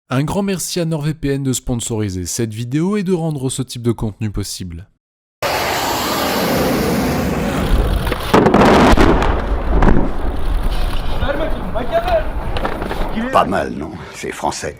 Un grand merci à NordVPN de sponsoriser cette vidéo et de rendre ce type de contenu possible. Pas mal, non? C'est français.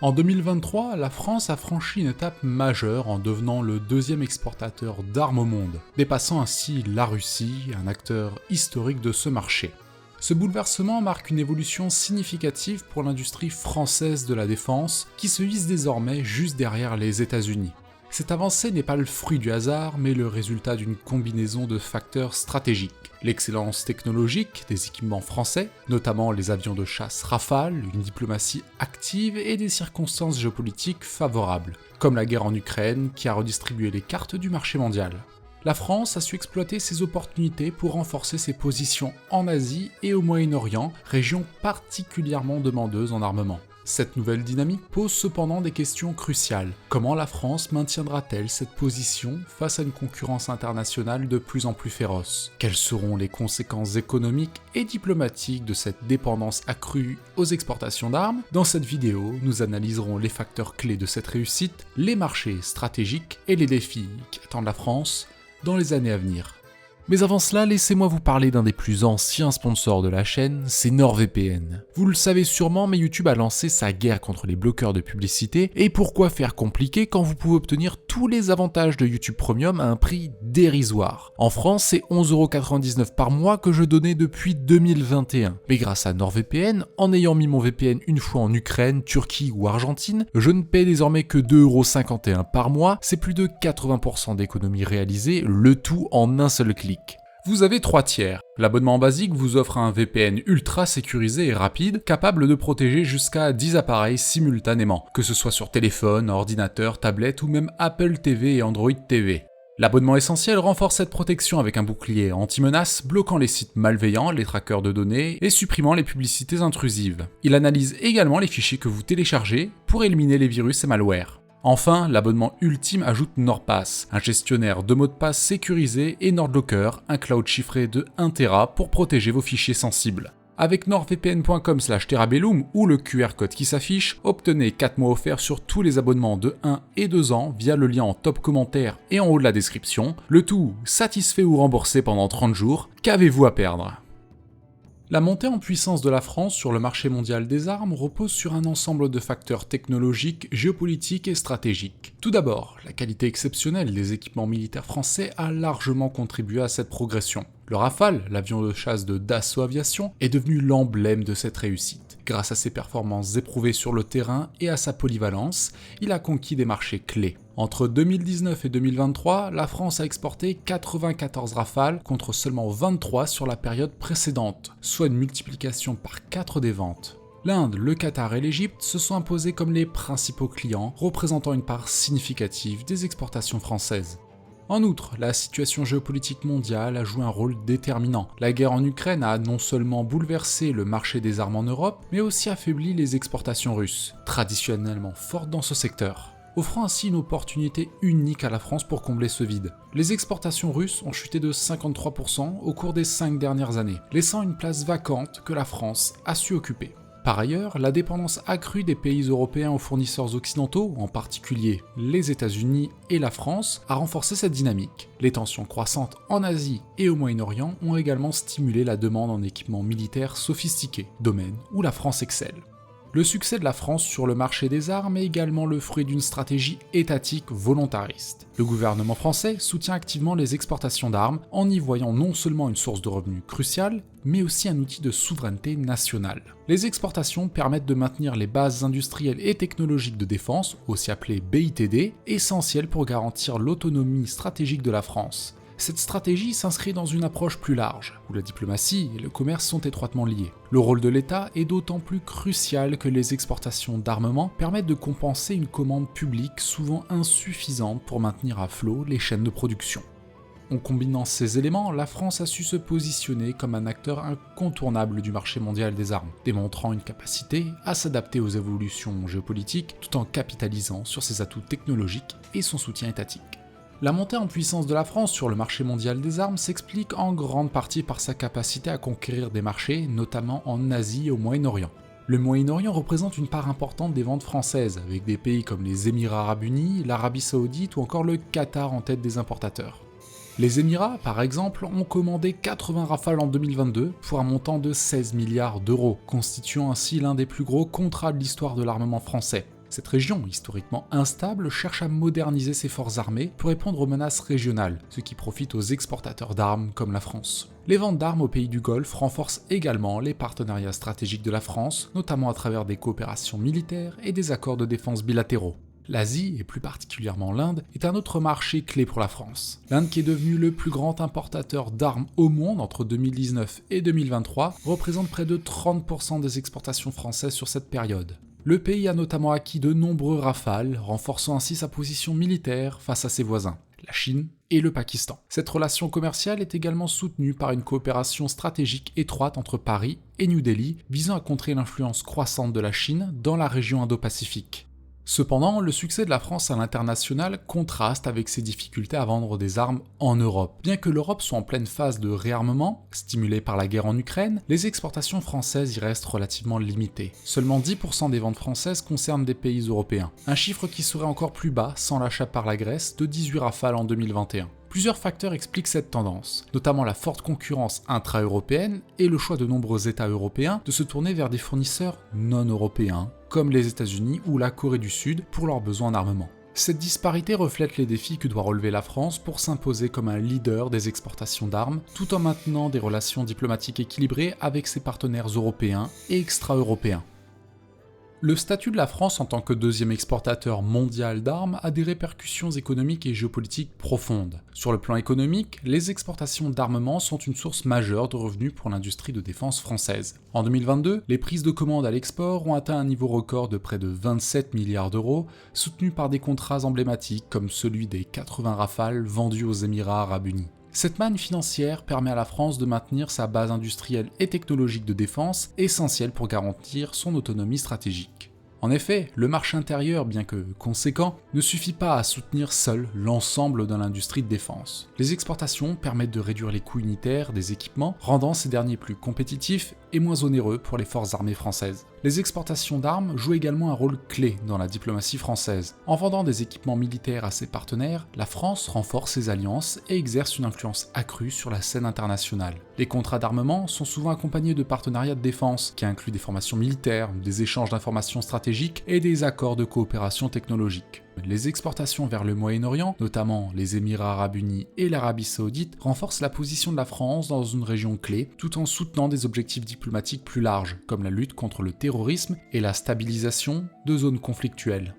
En 2023, la France a franchi une étape majeure en devenant le deuxième exportateur d'armes au monde, dépassant ainsi la Russie, un acteur historique de ce marché. Ce bouleversement marque une évolution significative pour l'industrie française de la défense, qui se hisse désormais juste derrière les États-Unis. Cette avancée n'est pas le fruit du hasard, mais le résultat d'une combinaison de facteurs stratégiques. L'excellence technologique des équipements français, notamment les avions de chasse Rafale, une diplomatie active et des circonstances géopolitiques favorables, comme la guerre en Ukraine qui a redistribué les cartes du marché mondial. La France a su exploiter ces opportunités pour renforcer ses positions en Asie et au Moyen-Orient, région particulièrement demandeuse en armement. Cette nouvelle dynamique pose cependant des questions cruciales. Comment la France maintiendra-t-elle cette position face à une concurrence internationale de plus en plus féroce? Quelles seront les conséquences économiques et diplomatiques de cette dépendance accrue aux exportations d'armes? Dans cette vidéo, nous analyserons les facteurs clés de cette réussite, les marchés stratégiques et les défis qui attendent la France dans les années à venir. Mais avant cela, laissez-moi vous parler d'un des plus anciens sponsors de la chaîne, c'est NordVPN. Vous le savez sûrement, mais YouTube a lancé sa guerre contre les bloqueurs de publicité, et pourquoi faire compliqué quand vous pouvez obtenir tous les avantages de YouTube Premium à un prix dérisoire. En France, c'est 11,99€ par mois que je donnais depuis 2021. Mais grâce à NordVPN, en ayant mis mon VPN une fois en Ukraine, Turquie ou Argentine, je ne paie désormais que 2,51€ par mois, c'est plus de 80% d'économies réalisées, le tout en un seul clic. Vous avez 3 tiers. L'abonnement basique vous offre un VPN ultra sécurisé et rapide, capable de protéger jusqu'à 10 appareils simultanément, que ce soit sur téléphone, ordinateur, tablette ou même Apple TV et Android TV. L'abonnement essentiel renforce cette protection avec un bouclier anti-menace, bloquant les sites malveillants, les trackers de données et supprimant les publicités intrusives. Il analyse également les fichiers que vous téléchargez pour éliminer les virus et malwares. Enfin, l'abonnement ultime ajoute NordPass, un gestionnaire de mots de passe sécurisé, et NordLocker, un cloud chiffré de 1 Tera pour protéger vos fichiers sensibles. Avec nordvpn.com/terabellum ou le QR code qui s'affiche, obtenez 4 mois offerts sur tous les abonnements de 1 et 2 ans via le lien en top commentaire et en haut de la description, le tout satisfait ou remboursé pendant 30 jours, qu'avez-vous à perdre ? La montée en puissance de la France sur le marché mondial des armes repose sur un ensemble de facteurs technologiques, géopolitiques et stratégiques. Tout d'abord, la qualité exceptionnelle des équipements militaires français a largement contribué à cette progression. Le Rafale, l'avion de chasse de Dassault Aviation, est devenu l'emblème de cette réussite. Grâce à ses performances éprouvées sur le terrain et à sa polyvalence, il a conquis des marchés clés. Entre 2019 et 2023, la France a exporté 94 Rafales contre seulement 23 sur la période précédente, soit une multiplication par 4 des ventes. L'Inde, le Qatar et l'Égypte se sont imposés comme les principaux clients, représentant une part significative des exportations françaises. En outre, la situation géopolitique mondiale a joué un rôle déterminant. La guerre en Ukraine a non seulement bouleversé le marché des armes en Europe, mais aussi affaibli les exportations russes, traditionnellement fortes dans ce secteur, offrant ainsi une opportunité unique à la France pour combler ce vide. Les exportations russes ont chuté de 53% au cours des 5 dernières années, laissant une place vacante que la France a su occuper. Par ailleurs, la dépendance accrue des pays européens aux fournisseurs occidentaux, en particulier les États-Unis et la France, a renforcé cette dynamique. Les tensions croissantes en Asie et au Moyen-Orient ont également stimulé la demande en équipements militaires sophistiqués, domaine où la France excelle. Le succès de la France sur le marché des armes est également le fruit d'une stratégie étatique volontariste. Le gouvernement français soutient activement les exportations d'armes en y voyant non seulement une source de revenus cruciale, mais aussi un outil de souveraineté nationale. Les exportations permettent de maintenir les bases industrielles et technologiques de défense, aussi appelées BITD, essentielles pour garantir l'autonomie stratégique de la France. Cette stratégie s'inscrit dans une approche plus large, où la diplomatie et le commerce sont étroitement liés. Le rôle de l'État est d'autant plus crucial que les exportations d'armement permettent de compenser une commande publique souvent insuffisante pour maintenir à flot les chaînes de production. En combinant ces éléments, la France a su se positionner comme un acteur incontournable du marché mondial des armes, démontrant une capacité à s'adapter aux évolutions géopolitiques tout en capitalisant sur ses atouts technologiques et son soutien étatique. La montée en puissance de la France sur le marché mondial des armes s'explique en grande partie par sa capacité à conquérir des marchés, notamment en Asie et au Moyen-Orient. Le Moyen-Orient représente une part importante des ventes françaises, avec des pays comme les Émirats arabes unis, l'Arabie saoudite ou encore le Qatar en tête des importateurs. Les Émirats, par exemple, ont commandé 80 Rafales en 2022 pour un montant de 16 milliards d'euros, constituant ainsi l'un des plus gros contrats de l'histoire de l'armement français. Cette région, historiquement instable, cherche à moderniser ses forces armées pour répondre aux menaces régionales, ce qui profite aux exportateurs d'armes comme la France. Les ventes d'armes aux pays du Golfe renforcent également les partenariats stratégiques de la France, notamment à travers des coopérations militaires et des accords de défense bilatéraux. L'Asie, et plus particulièrement l'Inde, est un autre marché clé pour la France. L'Inde, qui est devenue le plus grand importateur d'armes au monde entre 2019 et 2023, représente près de 30% des exportations françaises sur cette période. Le pays a notamment acquis de nombreux Rafales, renforçant ainsi sa position militaire face à ses voisins, la Chine et le Pakistan. Cette relation commerciale est également soutenue par une coopération stratégique étroite entre Paris et New Delhi, visant à contrer l'influence croissante de la Chine dans la région Indo-Pacifique. Cependant, le succès de la France à l'international contraste avec ses difficultés à vendre des armes en Europe. Bien que l'Europe soit en pleine phase de réarmement, stimulée par la guerre en Ukraine, les exportations françaises y restent relativement limitées. Seulement 10% des ventes françaises concernent des pays européens, un chiffre qui serait encore plus bas sans l'achat par la Grèce de 18 Rafales en 2021. Plusieurs facteurs expliquent cette tendance, notamment la forte concurrence intra-européenne et le choix de nombreux États européens de se tourner vers des fournisseurs non européens, comme les États-Unis ou la Corée du Sud, pour leurs besoins en armement. Cette disparité reflète les défis que doit relever la France pour s'imposer comme un leader des exportations d'armes, tout en maintenant des relations diplomatiques équilibrées avec ses partenaires européens et extra-européens. Le statut de la France en tant que deuxième exportateur mondial d'armes a des répercussions économiques et géopolitiques profondes. Sur le plan économique, les exportations d'armement sont une source majeure de revenus pour l'industrie de défense française. En 2022, les prises de commandes à l'export ont atteint un niveau record de près de 27 milliards d'euros, soutenus par des contrats emblématiques comme celui des 80 Rafales vendus aux Émirats arabes unis. Cette manne financière permet à la France de maintenir sa base industrielle et technologique de défense, essentielle pour garantir son autonomie stratégique. En effet, le marché intérieur, bien que conséquent, ne suffit pas à soutenir seul l'ensemble de l'industrie de défense. Les exportations permettent de réduire les coûts unitaires des équipements, rendant ces derniers plus compétitifs et moins onéreux pour les forces armées françaises. Les exportations d'armes jouent également un rôle clé dans la diplomatie française. En vendant des équipements militaires à ses partenaires, la France renforce ses alliances et exerce une influence accrue sur la scène internationale. Les contrats d'armement sont souvent accompagnés de partenariats de défense, qui incluent des formations militaires, des échanges d'informations stratégiques et des accords de coopération technologique. Les exportations vers le Moyen-Orient, notamment les Émirats arabes unis et l'Arabie saoudite, renforcent la position de la France dans une région clé, tout en soutenant des objectifs diplomatiques plus larges, comme la lutte contre le terrorisme et la stabilisation de zones conflictuelles.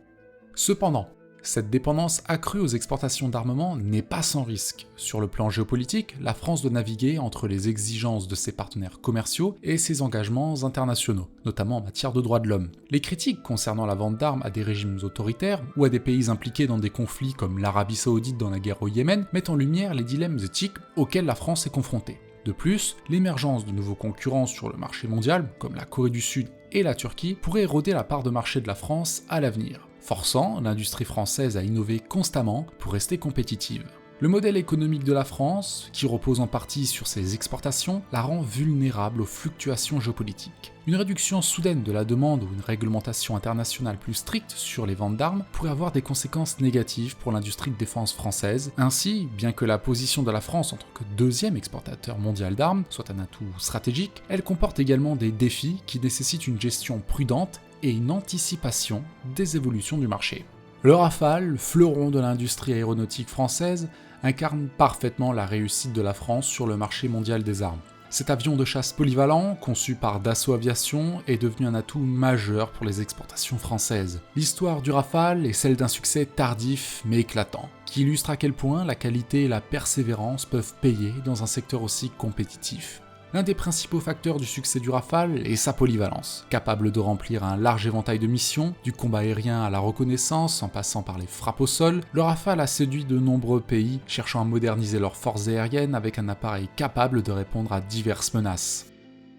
Cependant, cette dépendance accrue aux exportations d'armement n'est pas sans risque. Sur le plan géopolitique, la France doit naviguer entre les exigences de ses partenaires commerciaux et ses engagements internationaux, notamment en matière de droits de l'homme. Les critiques concernant la vente d'armes à des régimes autoritaires ou à des pays impliqués dans des conflits comme l'Arabie saoudite dans la guerre au Yémen mettent en lumière les dilemmes éthiques auxquels la France est confrontée. De plus, l'émergence de nouveaux concurrents sur le marché mondial, comme la Corée du Sud et la Turquie, pourrait éroder la part de marché de la France à l'avenir, forçant l'industrie française à innover constamment pour rester compétitive. Le modèle économique de la France, qui repose en partie sur ses exportations, la rend vulnérable aux fluctuations géopolitiques. Une réduction soudaine de la demande ou une réglementation internationale plus stricte sur les ventes d'armes pourrait avoir des conséquences négatives pour l'industrie de défense française. Ainsi, bien que la position de la France en tant que deuxième exportateur mondial d'armes soit un atout stratégique, elle comporte également des défis qui nécessitent une gestion prudente et une anticipation des évolutions du marché. Le Rafale, fleuron de l'industrie aéronautique française, incarne parfaitement la réussite de la France sur le marché mondial des armes. Cet avion de chasse polyvalent, conçu par Dassault Aviation, est devenu un atout majeur pour les exportations françaises. L'histoire du Rafale est celle d'un succès tardif mais éclatant, qui illustre à quel point la qualité et la persévérance peuvent payer dans un secteur aussi compétitif. L'un des principaux facteurs du succès du Rafale est sa polyvalence. Capable de remplir un large éventail de missions, du combat aérien à la reconnaissance en passant par les frappes au sol, le Rafale a séduit de nombreux pays cherchant à moderniser leurs forces aériennes avec un appareil capable de répondre à diverses menaces.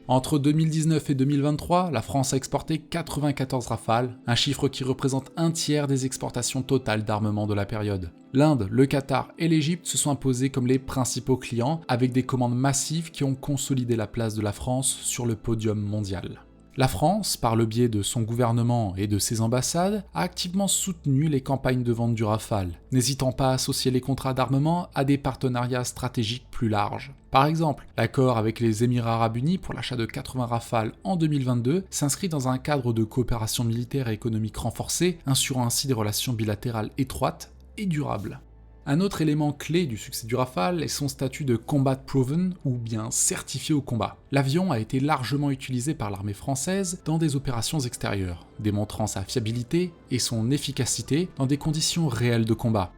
Entre 2019 et 2023, la France a exporté 94 Rafales, un chiffre qui représente un tiers des exportations totales d'armement de la période. L'Inde, le Qatar et l'Égypte se sont imposés comme les principaux clients, avec des commandes massives qui ont consolidé la place de la France sur le podium mondial. La France, par le biais de son gouvernement et de ses ambassades, a activement soutenu les campagnes de vente du Rafale, n'hésitant pas à associer les contrats d'armement à des partenariats stratégiques plus larges. Par exemple, l'accord avec les Émirats arabes unis pour l'achat de 80 Rafales en 2022 s'inscrit dans un cadre de coopération militaire et économique renforcée, assurant ainsi des relations bilatérales étroites et durables. Un autre élément clé du succès du Rafale est son statut de combat proven ou bien certifié au combat. L'avion a été largement utilisé par l'armée française dans des opérations extérieures, démontrant sa fiabilité et son efficacité dans des conditions réelles de combat.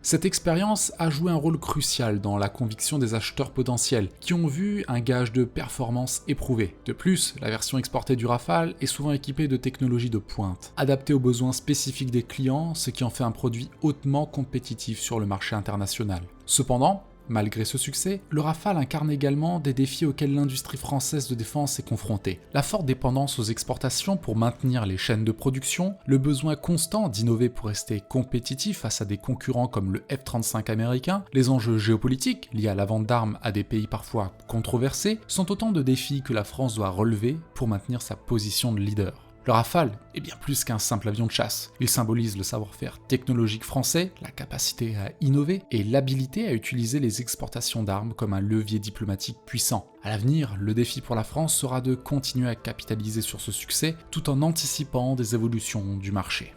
Cette expérience a joué un rôle crucial dans la conviction des acheteurs potentiels, qui ont vu un gage de performance éprouvé. De plus, la version exportée du Rafale est souvent équipée de technologies de pointe, adaptées aux besoins spécifiques des clients, ce qui en fait un produit hautement compétitif sur le marché international. Cependant, malgré ce succès, le Rafale incarne également des défis auxquels l'industrie française de défense est confrontée. La forte dépendance aux exportations pour maintenir les chaînes de production, le besoin constant d'innover pour rester compétitif face à des concurrents comme le F-35 américain, les enjeux géopolitiques liés à la vente d'armes à des pays parfois controversés, sont autant de défis que la France doit relever pour maintenir sa position de leader. Le Rafale est bien plus qu'un simple avion de chasse. Il symbolise le savoir-faire technologique français, la capacité à innover et l'habilité à utiliser les exportations d'armes comme un levier diplomatique puissant. À l'avenir, le défi pour la France sera de continuer à capitaliser sur ce succès tout en anticipant des évolutions du marché.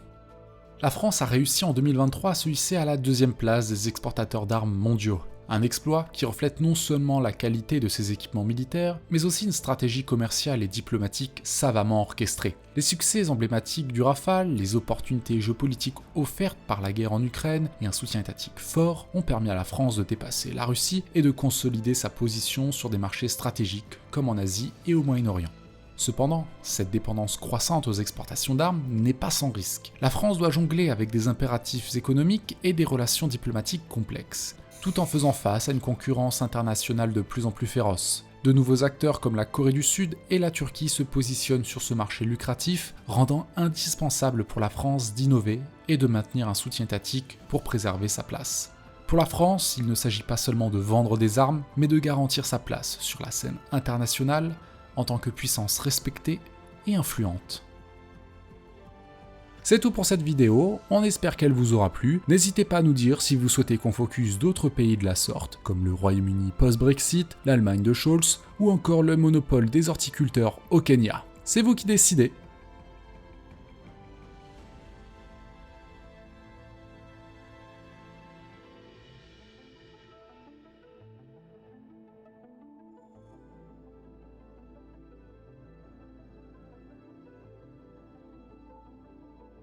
La France a réussi en 2023 à se hisser à la deuxième place des exportateurs d'armes mondiaux. Un exploit qui reflète non seulement la qualité de ses équipements militaires, mais aussi une stratégie commerciale et diplomatique savamment orchestrée. Les succès emblématiques du Rafale, les opportunités géopolitiques offertes par la guerre en Ukraine et un soutien étatique fort ont permis à la France de dépasser la Russie et de consolider sa position sur des marchés stratégiques comme en Asie et au Moyen-Orient. Cependant, cette dépendance croissante aux exportations d'armes n'est pas sans risque. La France doit jongler avec des impératifs économiques et des relations diplomatiques complexes, tout en faisant face à une concurrence internationale de plus en plus féroce. De nouveaux acteurs comme la Corée du Sud et la Turquie se positionnent sur ce marché lucratif, rendant indispensable pour la France d'innover et de maintenir un soutien étatique pour préserver sa place. Pour la France, il ne s'agit pas seulement de vendre des armes, mais de garantir sa place sur la scène internationale en tant que puissance respectée et influente. C'est tout pour cette vidéo, on espère qu'elle vous aura plu. N'hésitez pas à nous dire si vous souhaitez qu'on focus d'autres pays de la sorte, comme le Royaume-Uni post-Brexit, l'Allemagne de Scholz, ou encore le monopole des horticulteurs au Kenya. C'est vous qui décidez.